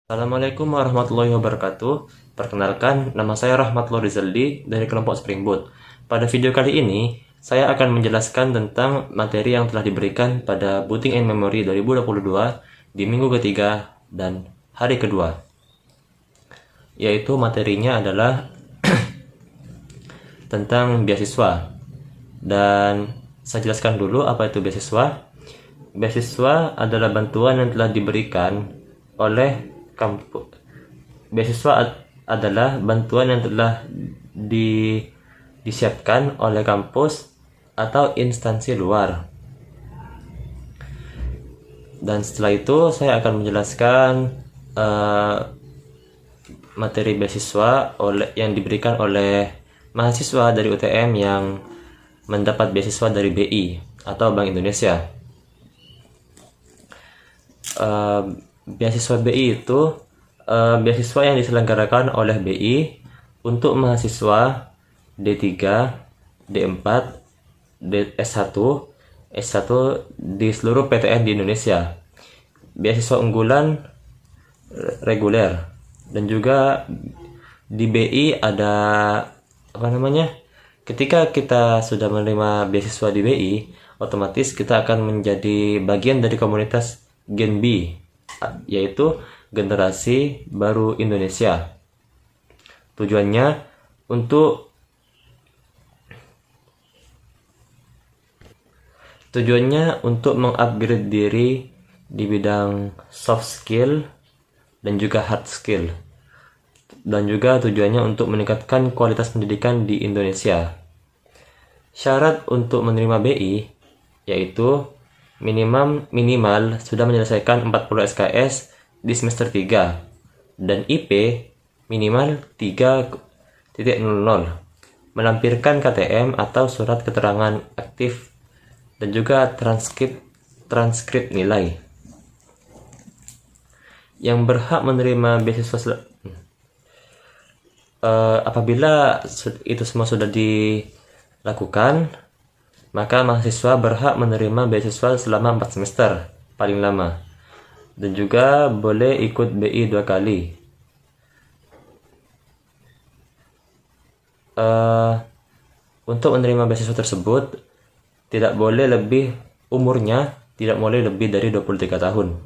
Assalamualaikum warahmatullahi wabarakatuh. Perkenalkan, nama saya Rahmatullah Rizaldi dari kelompok Springboot. Pada video kali ini, saya akan menjelaskan tentang materi yang telah diberikan pada Booting and Memory 2022 di minggu ketiga dan hari kedua. Yaitu materinya adalah tentang beasiswa. Dan saya jelaskan dulu apa itu beasiswa. Beasiswa adalah bantuan yang telah diberikan oleh kampus. Beasiswa adalah bantuan yang telah disiapkan oleh kampus atau instansi luar. Dan setelah itu saya akan menjelaskan materi beasiswa yang diberikan oleh mahasiswa dari UTM yang mendapat beasiswa dari BI atau Bank Indonesia. Beasiswa BI itu beasiswa yang diselenggarakan oleh BI untuk mahasiswa D3, D4, S1, S1 di seluruh PTN di Indonesia. Beasiswa unggulan reguler. Dan juga di BI ada ketika kita sudah menerima beasiswa di BI, otomatis kita akan menjadi bagian dari komunitas Gen B, yaitu Generasi Baru Indonesia. Tujuannya untuk mengupgrade diri di bidang soft skill dan juga hard skill. Dan juga tujuannya untuk meningkatkan kualitas pendidikan di Indonesia. Syarat untuk menerima BI yaitu minimal sudah menyelesaikan 40 SKS di semester 3 dan IP minimal 3.00, melampirkan KTM atau surat keterangan aktif dan juga transkrip nilai. Yang berhak menerima beasiswa apabila itu semua sudah dilakukan, maka mahasiswa berhak menerima beasiswa selama 4 semester paling lama, dan juga boleh ikut BI 2 kali. Untuk menerima beasiswa tersebut umurnya tidak boleh lebih dari 23 tahun.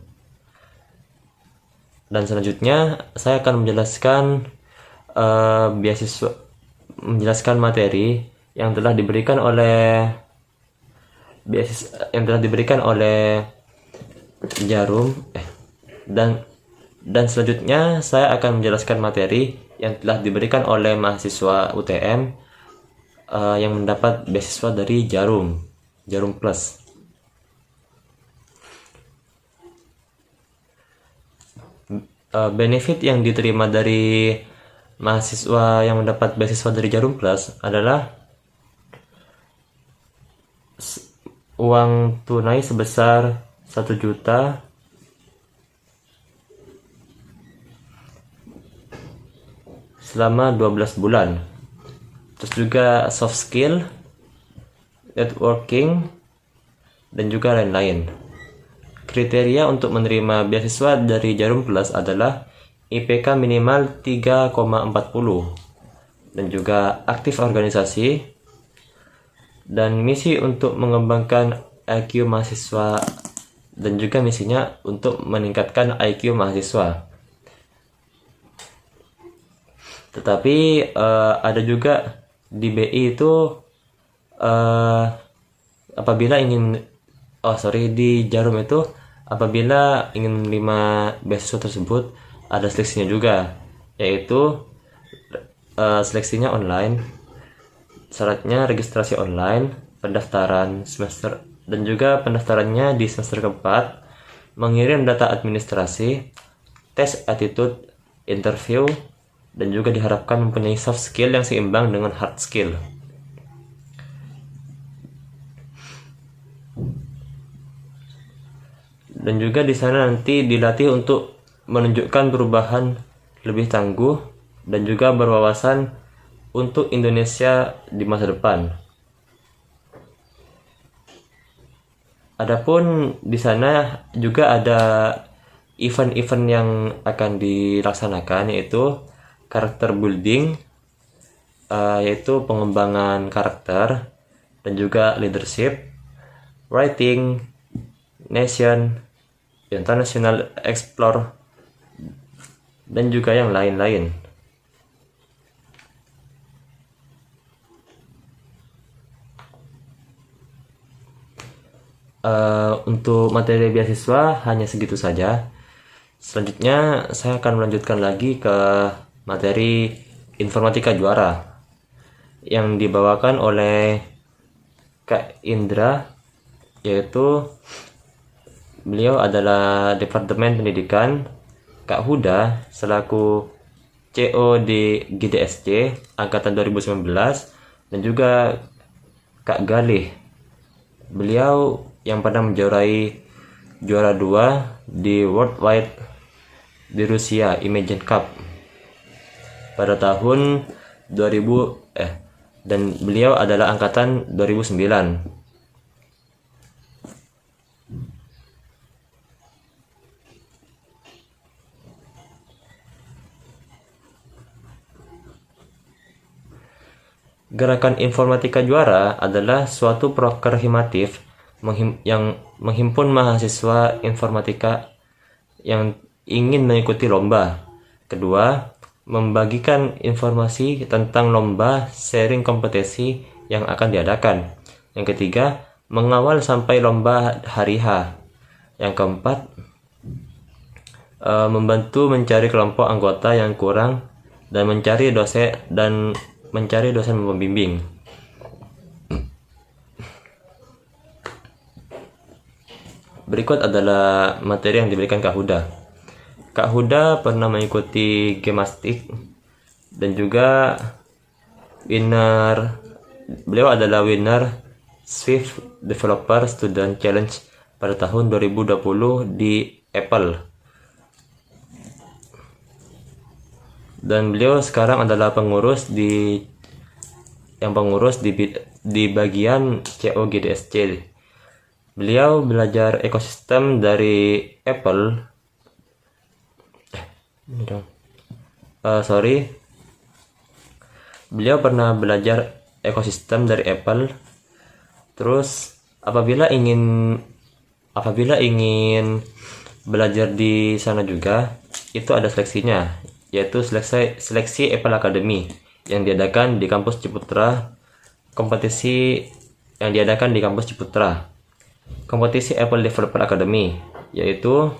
Dan selanjutnya saya akan menjelaskan materi yang telah diberikan oleh Jarum dan selanjutnya saya akan menjelaskan materi yang telah diberikan oleh mahasiswa UTM yang mendapat beasiswa dari Jarum Plus. Benefit yang diterima dari mahasiswa yang mendapat beasiswa dari Jarum Plus adalah uang tunai sebesar 1 juta selama 12 bulan. Terus juga soft skill, networking, dan juga lain-lain. Kriteria untuk menerima beasiswa dari Jarum Plus adalah IPK minimal 3,40 dan juga aktif organisasi, dan misi untuk mengembangkan IQ mahasiswa, dan juga misinya untuk meningkatkan IQ mahasiswa. Tetapi ada juga di BI itu di Jarum itu apabila ingin menerima beasiswa tersebut ada seleksinya juga, yaitu seleksinya online. Syaratnya registrasi online, pendaftaran semester, dan juga pendaftarannya di semester keempat, mengirim data administrasi, tes attitude, interview, dan juga diharapkan mempunyai soft skill yang seimbang dengan hard skill. Dan juga di sana nanti dilatih untuk menunjukkan perubahan lebih tangguh dan juga berwawasan untuk Indonesia di masa depan. Adapun di sana juga ada event-event yang akan dilaksanakan yaitu karakter building, yaitu pengembangan karakter, dan juga leadership, writing, nation, international explore, dan juga yang lain-lain. Untuk materi beasiswa hanya segitu saja. Selanjutnya saya akan melanjutkan lagi ke materi informatika juara yang dibawakan oleh Kak Indra, yaitu beliau adalah Departemen Pendidikan, Kak Huda selaku CO di GDSC angkatan 2019, dan juga Kak Galih, beliau yang pernah menjuarai juara 2 di Worldwide di Rusia Imagine Cup pada tahun 2000 dan beliau adalah angkatan 2009. Gerakan Informatika Juara adalah suatu proker himatif yang menghimpun mahasiswa informatika yang ingin mengikuti lomba. Kedua, membagikan informasi tentang lomba sharing kompetisi yang akan diadakan. Yang ketiga, mengawal sampai lomba hari H. Yang keempat, membantu mencari kelompok anggota yang kurang dan mencari dosen pembimbing. Berikut adalah materi yang diberikan Kak Huda. Kak Huda pernah mengikuti Gemastik dan juga beliau adalah winner Swift Developer Student Challenge pada tahun 2020 di Apple. Dan beliau sekarang adalah pengurus di bagian CO GDSC. Beliau belajar ekosistem dari Apple. Beliau pernah belajar ekosistem dari Apple. Terus apabila ingin belajar di sana juga, itu ada seleksinya, yaitu seleksi Apple Academy yang diadakan di kampus Ciputra. Kompetisi yang diadakan di kampus Ciputra. Kompetisi Apple Developer Academy, yaitu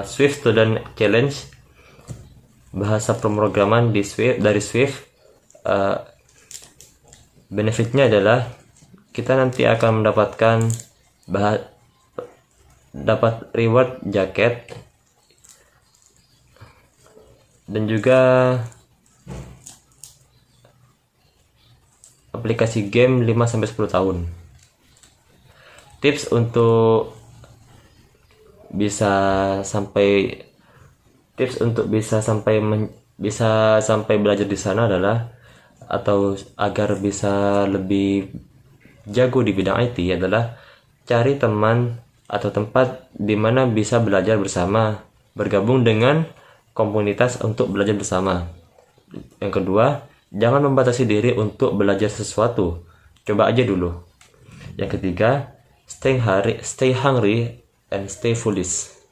Swift Student Challenge, bahasa pemrograman dari Swift. Benefitnya adalah kita nanti akan mendapatkan dapat reward jaket dan juga aplikasi game 5-10 tahun. Tips untuk bisa sampai belajar di sana adalah, atau agar bisa lebih jago di bidang IT, adalah cari teman atau tempat di mana bisa belajar bersama, bergabung dengan komunitas untuk belajar bersama. Yang kedua, jangan membatasi diri untuk belajar sesuatu, coba aja dulu. Yang ketiga, stay hungry and stay foolish.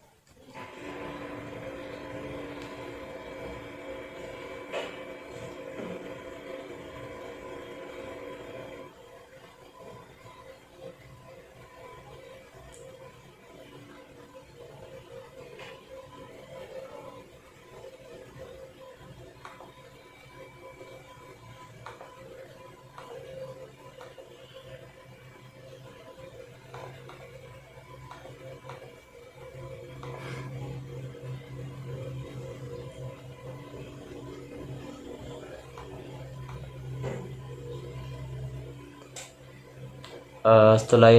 Setelah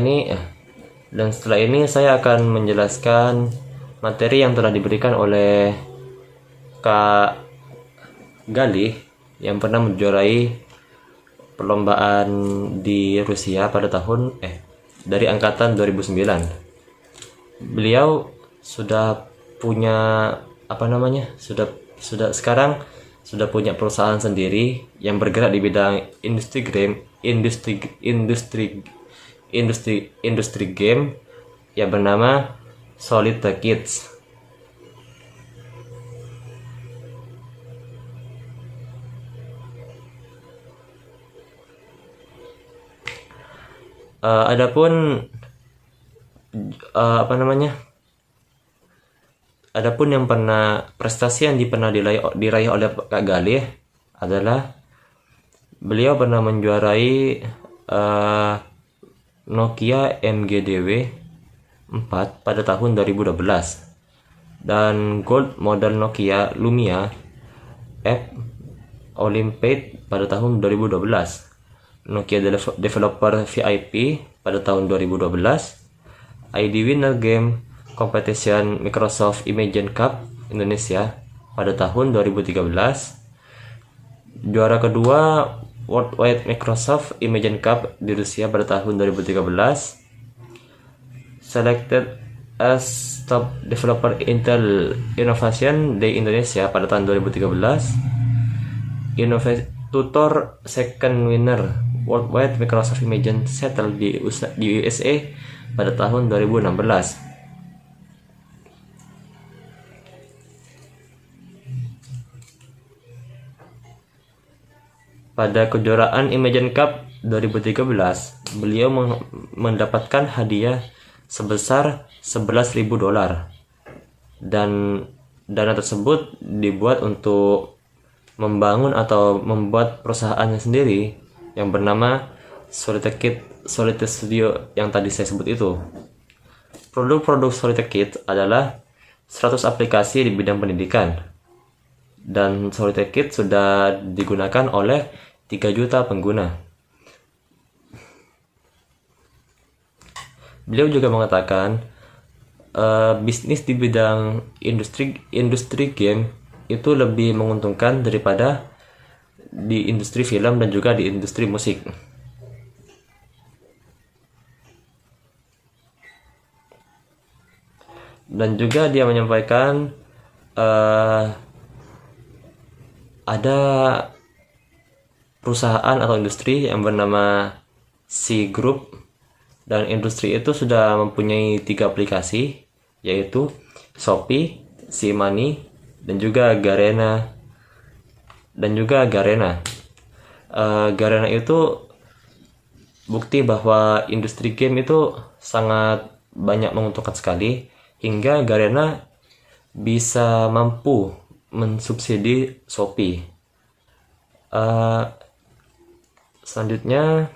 ini saya akan menjelaskan materi yang telah diberikan oleh Kak Galih yang pernah menjuarai perlombaan di Rusia pada tahun dari angkatan 2009. Beliau sudah punya apa namanya sudah sekarang sudah punya perusahaan sendiri yang bergerak di bidang industri game industri game yang bernama Solid Kids. Adapun apa namanya Adapun yang prestasi yang pernah diraih oleh Kak Galih adalah beliau pernah menjuarai Nokia MGDW 4 pada tahun 2012 dan Gold model Nokia Lumia F Olympic pada tahun 2012, Nokia Developer VIP pada tahun 2012, ID Winner Game Competition Microsoft Imagine Cup Indonesia pada tahun 2013, juara kedua Worldwide Microsoft Imagine Cup di Rusia pada tahun 2013, selected as top developer Intel Innovation Day Indonesia pada tahun 2013, Tutor second winner Worldwide Microsoft Imagine Shuttle di USA pada tahun 2016. Pada kejuaraan Imagine Cup 2013, beliau mendapatkan hadiah sebesar $11.000 dan dana tersebut dibuat untuk membangun atau membuat perusahaannya sendiri yang bernama Solid Studio yang tadi saya sebut itu. Produk-produk Solid Kids adalah 100 aplikasi di bidang pendidikan, dan Solid Kids sudah digunakan oleh 3 juta pengguna. Beliau juga mengatakan bisnis di bidang industri game itu lebih menguntungkan daripada di industri film dan juga di industri musik. Dan juga dia menyampaikan ada perusahaan atau industri yang bernama C Group, dan industri itu sudah mempunyai 3 aplikasi, yaitu Shopee, C Money, dan juga Garena. Garena itu bukti bahwa industri game itu sangat banyak menguntungkan sekali, hingga Garena bisa mampu mensubsidi Shopee. Selanjutnya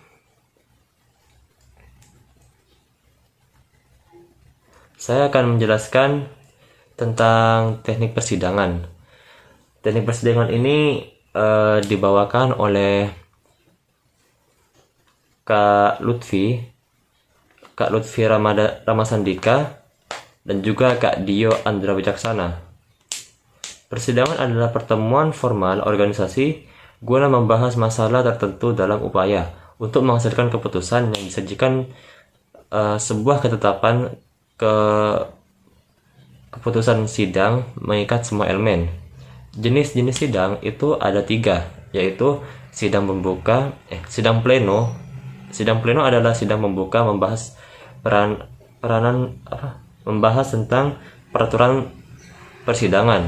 saya akan menjelaskan tentang teknik persidangan. Teknik persidangan ini dibawakan oleh Kak Lutfi Ramasandika, dan juga Kak Dio Andra Wicaksana. Persidangan adalah pertemuan formal organisasi guna membahas masalah tertentu dalam upaya untuk menghasilkan keputusan yang disajikan sebuah ketetapan keputusan sidang mengikat semua elemen. Jenis-jenis sidang itu ada 3, yaitu sidang pleno. Sidang pleno adalah sidang pembuka membahas membahas tentang peraturan persidangan.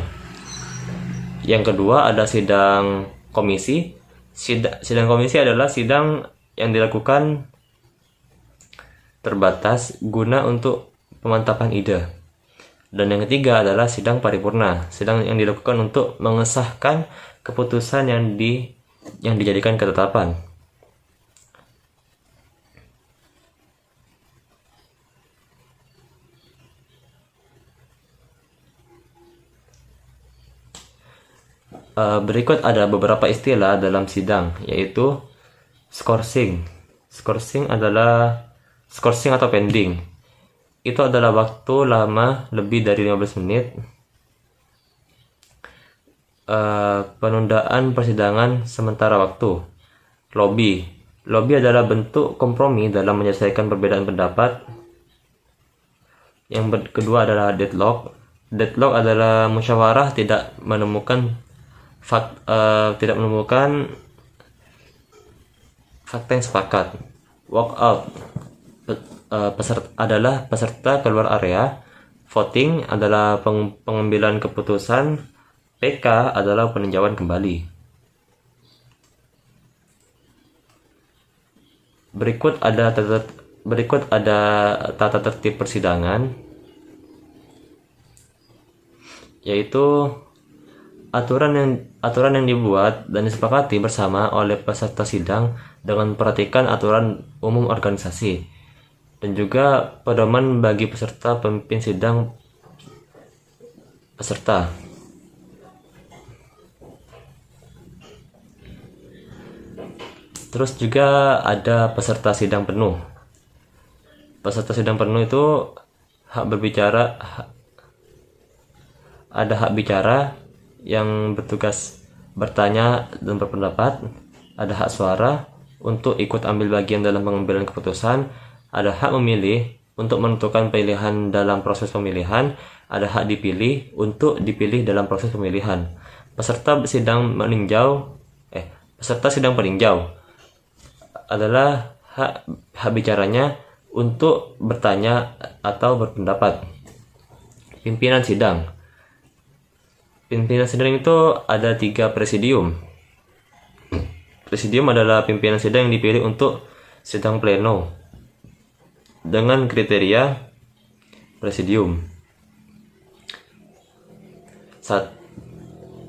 Yang kedua ada sidang komisi. Sidang komisi adalah sidang yang dilakukan terbatas guna untuk pemantapan ide. Dan yang ketiga adalah sidang paripurna, sidang yang dilakukan untuk mengesahkan keputusan yang dijadikan ketetapan. Berikut ada beberapa istilah dalam sidang, yaitu scoring. Scoring atau pending. Itu adalah waktu lama lebih dari 15 menit. Penundaan persidangan sementara waktu. Lobby adalah bentuk kompromi dalam menyelesaikan perbedaan pendapat, kedua adalah deadlock. Deadlock adalah musyawarah tidak menemukan fakta yang sepakat. Walkout adalah peserta keluar area. Voting adalah pengambilan keputusan. PK adalah peninjauan kembali. Berikut ada tata tertib persidangan, yaitu aturan yang dibuat dan disepakati bersama oleh peserta sidang dengan memperhatikan aturan umum organisasi, dan juga pedoman bagi peserta pemimpin sidang peserta. Terus juga ada peserta sidang penuh. Peserta sidang penuh itu ada hak bicara yang bertugas bertanya dan berpendapat, ada hak suara untuk ikut ambil bagian dalam pengambilan keputusan, ada hak memilih untuk menentukan pilihan dalam proses pemilihan, ada hak dipilih untuk dipilih dalam proses pemilihan. Peserta sidang peninjau adalah hak bicaranya untuk bertanya atau berpendapat. Pimpinan sidang itu ada 3 presidium. Presidium adalah pimpinan sidang yang dipilih untuk sidang pleno dengan kriteria presidium.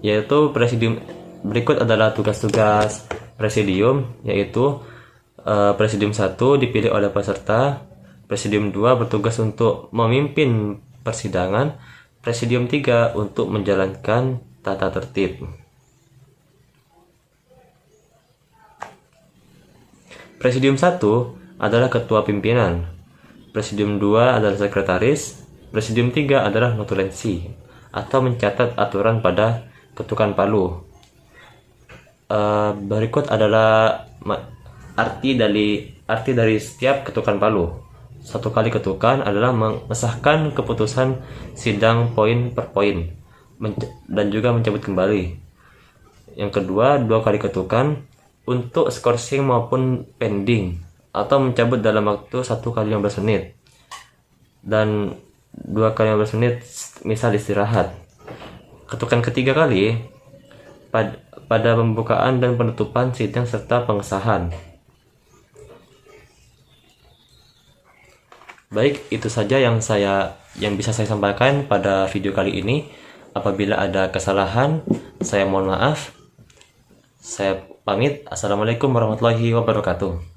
Yaitu presidium. Berikut adalah tugas-tugas presidium, yaitu Presidium 1 dipilih oleh peserta, Presidium 2 bertugas untuk memimpin persidangan, Presidium 3 untuk menjalankan tata tertib. Presidium 1 adalah ketua pimpinan, Presidium 2 adalah sekretaris, Presidium 3 adalah notulensi atau mencatat aturan pada ketukan palu. Berikut adalah arti dari setiap ketukan palu. 1 kali ketukan adalah mengesahkan keputusan sidang poin per poin dan juga mencabut kembali. Yang kedua, 2 kali ketukan untuk skorsing maupun pending atau mencabut dalam waktu 1 kali 15 menit dan 2 kali 15 menit misal istirahat. Ketukan ketiga kali pada pembukaan dan penutupan sidang serta pengesahan. Baik, itu saja yang bisa saya sampaikan pada video kali ini. Apabila ada kesalahan, saya mohon maaf. Saya pamit. Assalamualaikum warahmatullahi wabarakatuh.